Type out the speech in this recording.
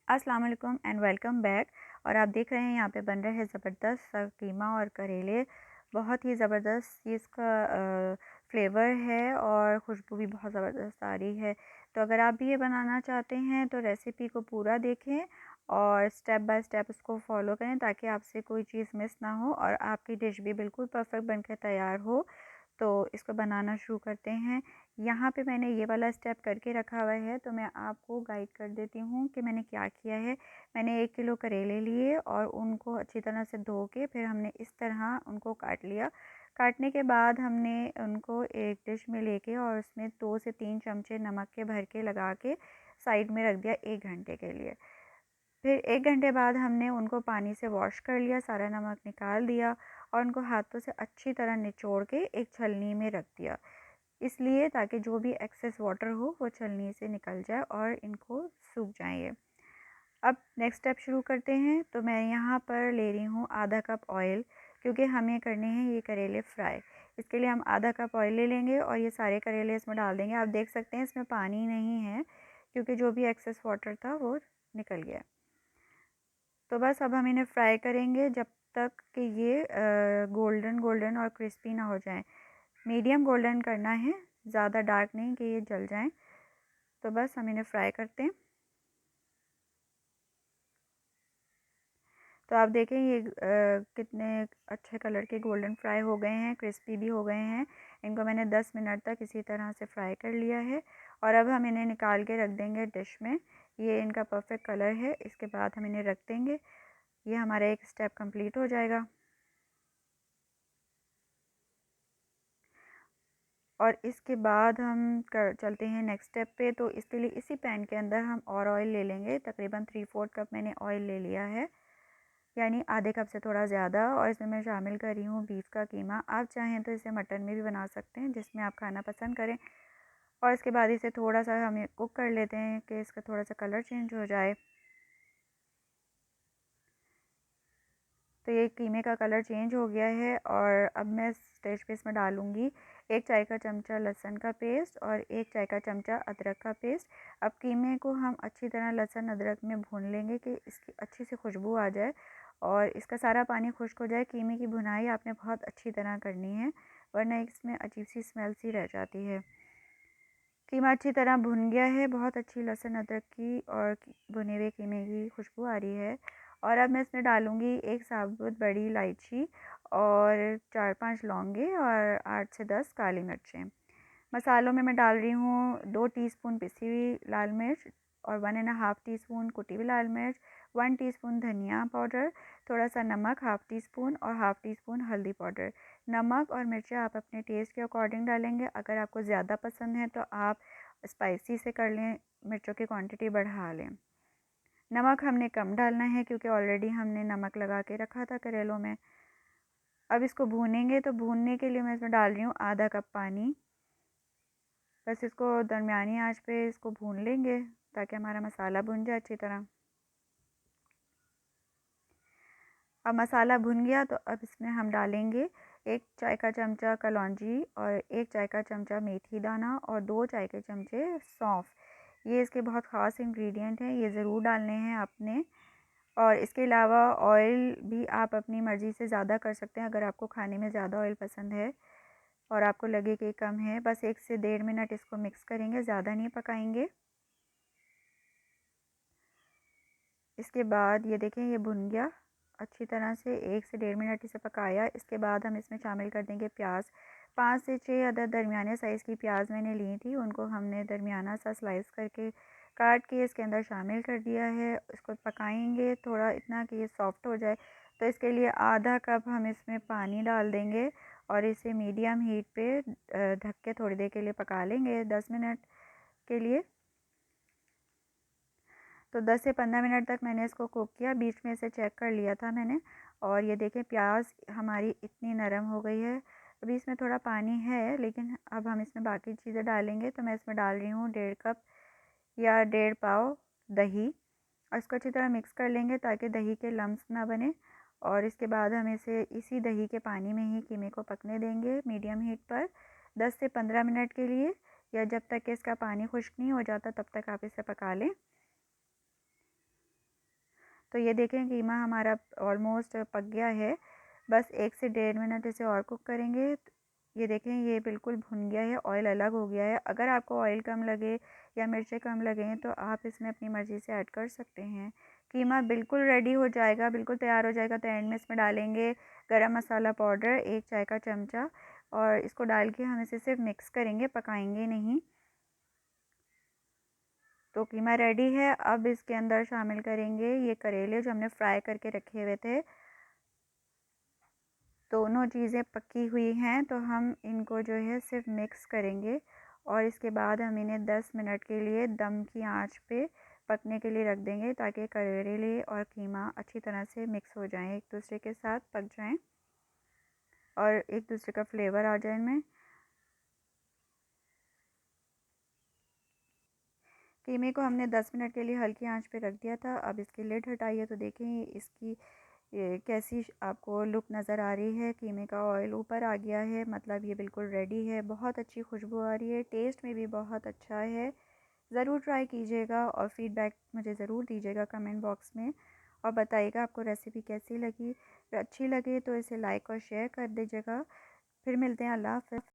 अस्सलाम वालेकुम and welcome back. और आप देख रहे हैं यहाँ पे बन रहा है ज़बरदस्त सा कीमा और करेले। बहुत ही ज़बरदस्त ये इसका फ्लेवर है और खुशबू भी बहुत ज़बरदस्त आ रही है। तो अगर आप भी ये बनाना चाहते हैं तो रेसिपी को पूरा देखें और स्टेप बाय स्टेप उसको फॉलो करें ताकि आपसे कोई चीज़ मिस ना हो और आपकी डिश भी बिल्कुल परफेक्ट बनकर तैयार हो। तो इसको बनाना शुरू करते हैं। यहाँ पे मैंने ये वाला स्टेप करके रखा हुआ है, तो मैं आपको गाइड कर देती हूँ कि मैंने क्या किया है। मैंने 1 किलो करेले लिए और उनको अच्छी तरह से धो के फिर हमने इस तरह उनको काट लिया। काटने के बाद हमने उनको एक डिश में लेके और उसमें 2 से 3 चमचे नमक के भर के लगा के साइड में रख दिया 1 घंटे के लिए। फिर 1 घंटे बाद हमने उनको पानी से वॉश कर लिया, सारा नमक निकाल दिया और उनको हाथों से अच्छी तरह निचोड़ के एक छलनी में रख दिया, इसलिए ताकि जो भी एक्सेस वाटर हो वो छलनी से निकल जाए और इनको सूख जाए ये। अब नेक्स्ट स्टेप शुरू करते हैं। तो मैं यहाँ पर ले रही हूँ आधा कप ऑयल, क्योंकि हमें करने हैं ये करेले फ्राई। इसके लिए हम आधा कप ऑयल ले लेंगे और ये सारे करेले इसमें डाल देंगे। आप देख सकते हैं इसमें पानी नहीं है क्योंकि जो भी एक्सेस वाटर था वो निकल गया। तो बस अब हम इन्हें फ्राई करेंगे जब तक कि ये गोल्डन गोल्डन और क्रिस्पी ना हो जाए। मीडियम गोल्डन करना है, ज़्यादा डार्क नहीं कि ये जल जाएं। तो बस हम इन्हें फ्राई करते हैं। तो आप देखें ये कितने अच्छे कलर के गोल्डन फ्राई हो गए हैं, क्रिस्पी भी हो गए हैं। इनको मैंने 10 मिनट तक इसी तरह से फ्राई कर लिया है और अब हम इन्हें निकाल के रख देंगे डिश में। ये इनका परफेक्ट कलर है। इसके बाद हम इन्हें रख देंगे। ये हमारा एक स्टेप कंप्लीट हो जाएगा और इसके बाद हम चलते हैं नेक्स्ट स्टेप पे। तो इसके लिए इसी पैन के अंदर हम और ऑयल ले लेंगे। तकरीबन 3/4 कप मैंने ऑयल ले लिया है, यानी आधे कप से थोड़ा ज़्यादा। और इसमें मैं शामिल कर रही हूँ बीफ का कीमा। आप चाहें तो इसे मटन में भी बना सकते हैं, जिसमें आप खाना पसंद करें। और इसके बाद इसे थोड़ा सा हम कुक कर लेते हैं कि इसका थोड़ा सा कलर चेंज हो जाए। तो ये कीमे का कलर चेंज हो गया है और अब मैं स्टेज पे इसमें डालूँगी 1 चाय का चमचा लहसुन का पेस्ट और 1 चाय का चमचा अदरक का पेस्ट। अब कीमे को हम अच्छी तरह लहसुन अदरक में भून लेंगे कि इसकी अच्छी सी खुशबू आ जाए और इसका सारा पानी खुश्क हो जाए। कीमे की भुनाई आपने बहुत अच्छी तरह करनी है, वरना इसमें अजीब सी स्मेल सी रह जाती है। कीमा अच्छी तरह भुन गया है, बहुत अच्छी लहसुन अदरक की और भुने हुए कीमे की खुशबू आ रही है। और अब मैं इसमें डालूँगी 1 साबुत बड़ी इलायची और 4-5 लौंगे और 8 से 10 काली मिर्चें। मसालों में मैं डाल रही हूँ 2 टीस्पून पिसी हुई लाल मिर्च और 1.5 टीस्पून कुटी हुई लाल मिर्च, 1 टीस्पून धनिया पाउडर, थोड़ा सा नमक हाफ़ टी स्पून और हाफ़ टी स्पून हल्दी पाउडर। नमक और मिर्चें आप अपने टेस्ट के अकॉर्डिंग डालेंगे। अगर आपको ज़्यादा पसंद है तो आप स्पाइसी से कर लें, मिर्चों की क्वांटिटी बढ़ा लें। नमक हमने कम डालना है क्योंकि ऑलरेडी हमने नमक लगा के रखा था करेलों में। अब इसको भूनेंगे, तो भूनने के लिए मैं इसमें डाल रही हूँ आधा कप पानी। बस इसको दरमियानी आंच पे इसको भून लेंगे ताकि हमारा मसाला भुन जाए अच्छी तरह। अब मसाला भुन गया तो अब इसमें हम डालेंगे 1 चाय का चमचा कलौंजी और 1 चाय का चमचा मेथी दाना और 2 चाय के चमचे सौंफ। ये इसके बहुत ख़ास इंग्रेडिएंट हैं, ये ज़रूर डालने हैं आपने। और इसके अलावा ऑयल भी आप अपनी मर्ज़ी से ज़्यादा कर सकते हैं। अगर आपको खाने में ज़्यादा ऑयल पसंद है और आपको लगे कि कम है, बस 1 से 1.5 मिनट इसको मिक्स करेंगे, ज़्यादा नहीं पकाएंगे। इसके बाद ये देखें ये भुन गया अच्छी तरह से। 1 से 1.5 मिनट इसे पकाया। इसके बाद हम इसमें शामिल कर देंगे प्याज। 5 से 6 अदद दरमियाने साइज़ की प्याज मैंने ली थी, उनको हमने दरमियाना सा स्लाइस करके काट के इसके अंदर शामिल कर दिया है। इसको पकाएंगे थोड़ा इतना कि ये सॉफ्ट हो जाए। तो इसके लिए आधा कप हम इसमें पानी डाल देंगे और इसे मीडियम हीट पे ढक के थोड़ी देर के लिए पका लेंगे, 10 मिनट के लिए। तो 10 से 15 मिनट तक मैंने इसको कुक किया, बीच में इसे चेक कर लिया था मैंने। और ये देखें प्याज हमारी इतनी नरम हो गई है। अभी इसमें थोड़ा पानी है लेकिन अब हम इसमें बाकी चीज़ें डालेंगे। तो मैं इसमें डाल रही हूँ 1.5 कप या 1.5 पाव दही और इसको अच्छी तरह मिक्स कर लेंगे ताकि दही के लम्स ना बने। और इसके बाद हम इसे इसी दही के पानी में ही कीमे को पकने देंगे मीडियम हीट पर 10 से 15 मिनट के लिए, या जब तक कि इसका पानी खुश्क नहीं हो जाता तब तक आप इसे पका लें। तो ये देखें कीमा हमारा ऑलमोस्ट पक गया है। बस 1 से 1.5 मिनट इसे और कुक करेंगे। ये देखें ये बिल्कुल भुन गया है, ऑयल अलग हो गया है। अगर आपको ऑयल कम लगे या मिर्चें कम लगें तो आप इसमें अपनी मर्ज़ी से ऐड कर सकते हैं। कीमा बिल्कुल रेडी हो जाएगा, बिल्कुल तैयार हो जाएगा तो एंड में इसमें डालेंगे गरम मसाला पाउडर 1 चाय का चमचा, और इसको डाल के हम इसे सिर्फ मिक्स करेंगे, पकाएंगे नहीं। तो कीमा रेडी है। अब इसके अंदर शामिल करेंगे ये करेले जो हमने फ्राई करके रखे हुए थे। दोनों चीज़ें पकी हुई हैं तो हम इनको जो है सिर्फ मिक्स करेंगे, और इसके बाद हम इन्हें 10 मिनट के लिए दम की आंच पे पकने के लिए रख देंगे, ताकि करेले और कीमा अच्छी तरह से मिक्स हो जाएं, एक दूसरे के साथ पक जाएं और एक दूसरे का फ्लेवर आ जाए इनमें। कीमे को हमने 10 मिनट के लिए हल्की आंच पे रख दिया था। अब इसकी लिड हटाइए तो देखें इसकी ये कैसी आपको लुक नज़र आ रही है। कीमे का ऑयल ऊपर आ गया है, मतलब ये बिल्कुल रेडी है। बहुत अच्छी खुशबू आ रही है, टेस्ट में भी बहुत अच्छा है। ज़रूर ट्राई कीजिएगा और फीडबैक मुझे ज़रूर दीजिएगा कमेंट बॉक्स में, और बताइएगा आपको रेसिपी कैसी लगी। अच्छी लगे तो इसे लाइक और शेयर कर दीजिएगा। फिर मिलते हैं, अल्लाह हाफ़िज़।